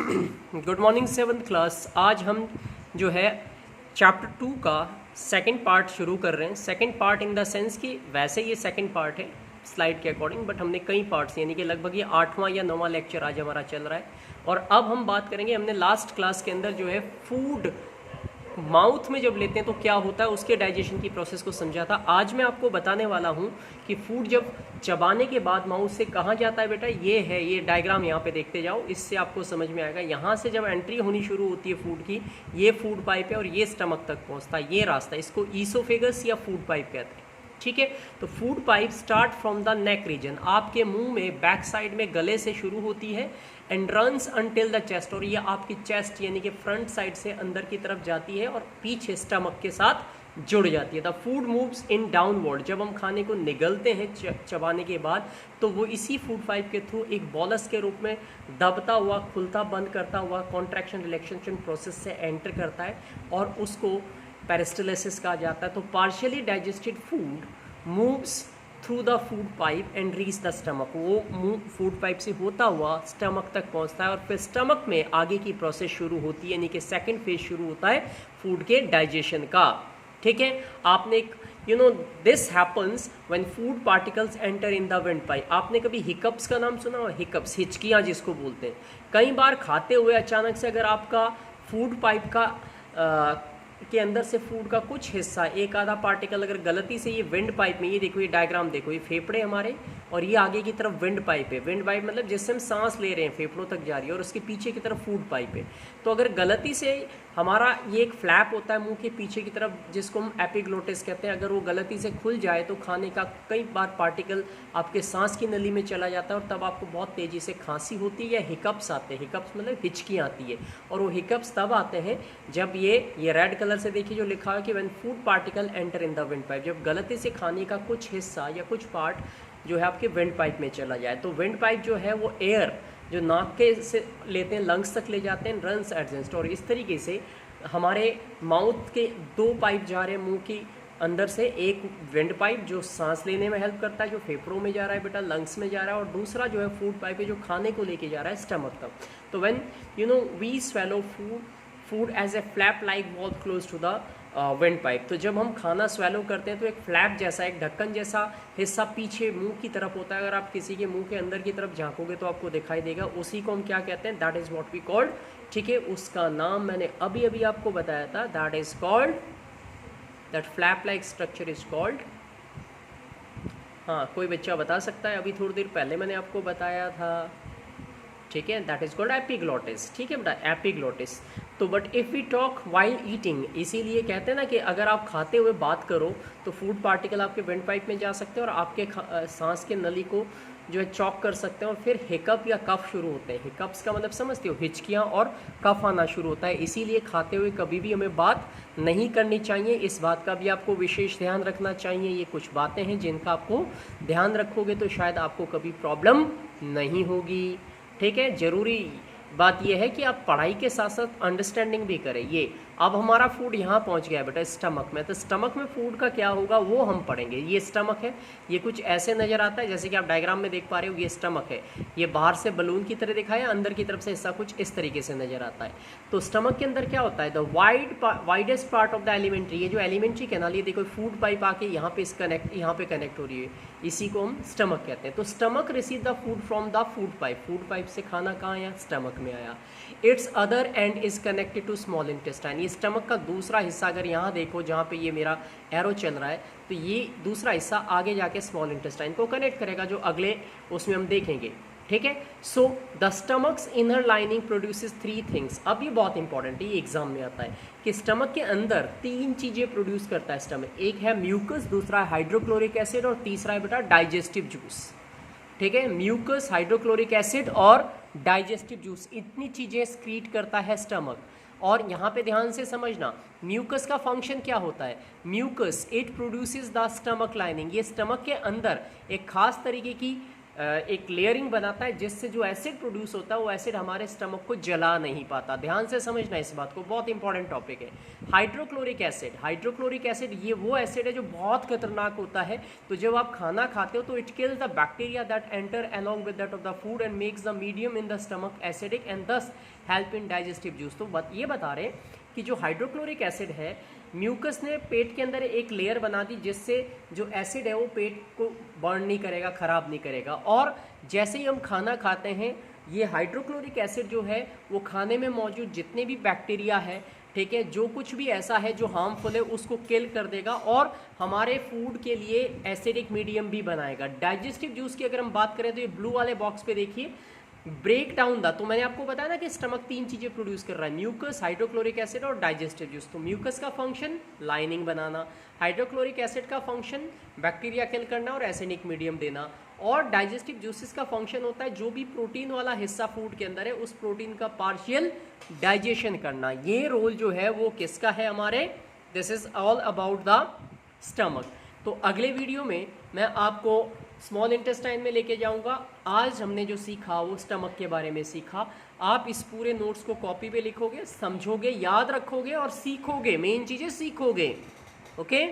Good morning seventh class. आज हम जो है चैप्टर 2 का सेकंड पार्ट शुरू कर रहे हैं। Second part in the sense कि वैसे ये सेकंड पार्ट है स्लाइड के अकॉर्डिंग, बट हमने कई पार्ट्स यानी कि लगभग ये 8वां या 9वां लेक्चर आज हमारा चल रहा है। और अब हम बात करेंगे, हमने लास्ट क्लास के अंदर जो है फूड माउथ में जब लेते हैं तो क्या होता है उसके डाइजेशन की प्रोसेस को समझा था। आज मैं आपको बताने वाला हूँ कि फूड जब चबाने के बाद माउथ से कहाँ जाता है। बेटा ये है, ये डायग्राम यहाँ पे देखते जाओ, इससे आपको समझ में आएगा। यहाँ से जब एंट्री होनी शुरू होती है फूड की, ये फूड पाइप है और ये स्टमक तक पहुँचता है, ये रास्ता, इसको ईसोफेगस या फूड पाइप कहते हैं। ठीक है, तो food pipe start from the neck region, आपके मुंह में बैक साइड में गले से शुरू होती है and runs until the chest, और ये आपकी चेस्ट यानी कि फ्रंट साइड से अंदर की तरफ जाती है और पीछे स्टमक के साथ जुड़ जाती है। The food moves in downward, जब हम खाने को निगलते हैं चबाने के बाद तो वो इसी फूड पाइप के थ्रू एक बॉलस के रूप में दबता हुआ, खुलता बंद करता हुआ कॉन्ट्रैक्शन रिलैक्सेशन प्रोसेस से एंटर करता है और उसको पेरिस्टालसिस कहा जाता है। तो partially digested food moves through the food pipe and reach the stomach, वो मुंह फूड पाइप से होता हुआ स्टमक तक पहुंचता है और फिर स्टमक में आगे की प्रोसेस शुरू होती है, यानी कि सेकंड फेज शुरू होता है फूड के डाइजेशन का। ठीक है, आपने एक this happens when food particles enter in the wind pipe. आपने कभी हिकअप्स का नाम सुना हो? हिकअप्स, हिचकियाँ जिसको बोलते हैं। कई बार खाते हुए अचानक से अगर आपका फूड पाइप का के अंदर से फूड का कुछ हिस्सा, एक आधा पार्टिकल अगर गलती से ये विंड पाइप में, ये देखो ये डायग्राम देखो, ये फेफड़े हमारे और ये आगे की तरफ विंड पाइप है। विंड पाइप मतलब जिससे हम सांस ले रहे हैं फेफड़ों तक जा रही है, और उसके पीछे की तरफ फूड पाइप है। तो अगर गलती से हमारा ये एक फ्लैप होता है मुंह के पीछे की तरफ जिसको हम एपिग्लोटिस कहते हैं, अगर वो गलती से खुल जाए तो खाने का कई बार पार्टिकल आपके सांस की नली में चला जाता है और तब आपको बहुत तेज़ी से खांसी होती है या हिकअप्स आते हैं। हिकअप्स मतलब हिचकियाँ आती है, और वो हिकअप्स तब आते हैं जब ये रेड कलर से देखिए जो लिखा है कि when food particle enter in the wind pipe, जब गलती से खाने का कुछ हिस्सा या कुछ पार्ट जो है आपके विंड पाइप में चला जाए। तो विंड पाइप जो है वो एयर जो नाक के से लेते हैं लंग्स तक ले जाते हैं, रन्स एडजस्ट, और इस तरीके से हमारे माउथ के दो पाइप जा रहे हैं मुंह की अंदर से, एक विंड पाइप जो सांस लेने में हेल्प करता है, जो फेफड़ों में जा रहा है बेटा, लंग्स में जा रहा है, और दूसरा जो है फूड पाइप है जो खाने को लेके जा रहा है स्टमक तक। तो when we swallow food as a flap like wall close to the wind pipe, तो जब हम खाना स्वेलो करते हैं तो एक फ्लैप जैसा, एक ढक्कन जैसा हिस्सा पीछे मुंह की तरफ होता है। अगर आप किसी के मुंह के अंदर की तरफ झांकोगे तो आपको दिखाई देगा, उसी को हम क्या कहते हैं? That is what we called. ठीक है, उसका नाम मैंने अभी अभी आपको बताया था, that is called, that flap like structure is called. हाँ, कोई बच्चा बता सकता है? अभी थोड़ी देर पहले मैंने आपको बताया था। ठीक है, दैट इज कॉल्ड एपिग्लोटिस। ठीक है बेटा, एपिग्लोटिस। तो but if we talk while eating, इसीलिए कहते हैं ना कि अगर आप खाते हुए बात करो तो फूड पार्टिकल आपके विंड पाइप में जा सकते हैं और आपके सांस के नली को जो है चॉक कर सकते हैं, और फिर हिकअप या कफ शुरू होते हैं। हिकअप्स का मतलब समझते हो, हिचकियाँ और कफ आना शुरू होता है। इसीलिए खाते हुए कभी भी हमें बात नहीं करनी चाहिए, इस बात का भी आपको विशेष ध्यान रखना चाहिए। ये कुछ बातें हैं जिनका आपको ध्यान रखोगे तो शायद आपको कभी प्रॉब्लम नहीं होगी। ठीक है, ज़रूरी बात यह है कि आप पढ़ाई के साथ साथ अंडरस्टैंडिंग भी करें। ये अब हमारा फूड यहाँ पहुँच गया है बेटा स्टमक में, तो स्टमक में फूड का क्या होगा वो हम पढ़ेंगे। ये स्टमक है, ये कुछ ऐसे नज़र आता है जैसे कि आप डायग्राम में देख पा रहे हो, ये स्टमक है। ये बाहर से बलून की तरह दिखाया, अंदर की तरफ से हिस्सा कुछ इस तरीके से नज़र आता है। तो स्टमक के अंदर क्या होता है? The widest part of the alimentary, ये जो एलिमेंट्री कैनाल, ये देखो फूड पाइप आके यहाँ पे यहाँ पे कनेक्ट हो रही है, इसी को हम स्टमक कहते हैं। तो stomach receive the food from the food pipe, food pipe से खाना कहाँ आया? स्टमक में आया। Its other end is connected to small intestine, ये स्टमक का दूसरा हिस्सा, अगर यहाँ देखो जहाँ पे ये मेरा एरो चल रहा है, तो ये दूसरा हिस्सा आगे जाके स्मॉल इंटेस्टाइन को कनेक्ट करेगा, जो अगले उसमें हम देखेंगे। ठीक है, so the stomachs inner lining produces 3 things. अब ये बहुत इंपॉर्टेंट है, ये एग्जाम में आता है कि स्टमक के अंदर 3 चीज़ें प्रोड्यूस करता है स्टमक। एक है म्यूकस, दूसरा है हाइड्रोक्लोरिक एसिड, और तीसरा है बेटा डाइजेस्टिव जूस। ठीक है, म्यूकस, हाइड्रोक्लोरिक एसिड और डाइजेस्टिव जूस, इतनी चीज़ें एक्सक्रीट करता है स्टमक। और यहाँ पे ध्यान से समझना, म्यूकस का फंक्शन क्या होता है? Mucus it produces the stomach lining, ये स्टमक के अंदर एक खास तरीके की एक लेयरिंग बनाता है जिससे जो एसिड प्रोड्यूस होता है वो एसिड हमारे स्टमक को जला नहीं पाता। ध्यान से समझना इस बात को, बहुत इंपॉर्टेंट टॉपिक है। हाइड्रोक्लोरिक एसिड ये वो एसिड है जो बहुत खतरनाक होता है। तो जब आप खाना खाते हो तो it kills the bacteria that enter along with that of the food and makes the medium in the stomach acidic and दस हेल्प इन डाइजेस्टिव जूस। तो ये बता रहे हैं कि जो हाइड्रोक्लोरिक एसिड है, म्यूकस ने पेट के अंदर एक लेयर बना दी जिससे जो एसिड है वो पेट को बर्न नहीं करेगा, खराब नहीं करेगा। और जैसे ही हम खाना खाते हैं ये हाइड्रोक्लोरिक एसिड जो है वो खाने में मौजूद जितने भी बैक्टीरिया है, ठीक है, जो कुछ भी ऐसा है जो हार्मफुल है उसको किल कर देगा और हमारे फूड के लिए एसिडिक मीडियम भी बनाएगा। डाइजेस्टिव जूस की अगर हम बात करें तो ये ब्लू वाले बॉक्स पे देखिए, ब्रेक डाउन द, तो मैंने आपको बताया ना कि स्टमक 3 चीज़ें प्रोड्यूस कर रहा है, म्यूकस, हाइड्रोक्लोरिक एसिड और डाइजेस्टिव जूस। तो म्यूकस का फंक्शन लाइनिंग बनाना, हाइड्रोक्लोरिक एसिड का फंक्शन बैक्टीरिया किल करना और एसिडिक मीडियम देना, और डाइजेस्टिव जूसेस का फंक्शन होता है जो भी प्रोटीन वाला हिस्सा फूड के अंदर है उस प्रोटीन का पार्शियल डाइजेशन करना। ये रोल जो है वो किसका है हमारे, this is all about the stomach. तो अगले वीडियो में मैं आपको स्मॉल इंटेस्टाइन में लेके जाऊंगा। आज हमने जो सीखा वो स्टमक के बारे में सीखा। आप इस पूरे नोट्स को कॉपी पे लिखोगे, समझोगे, याद रखोगे और सीखोगे, मेन चीज़ें सीखोगे। ओके।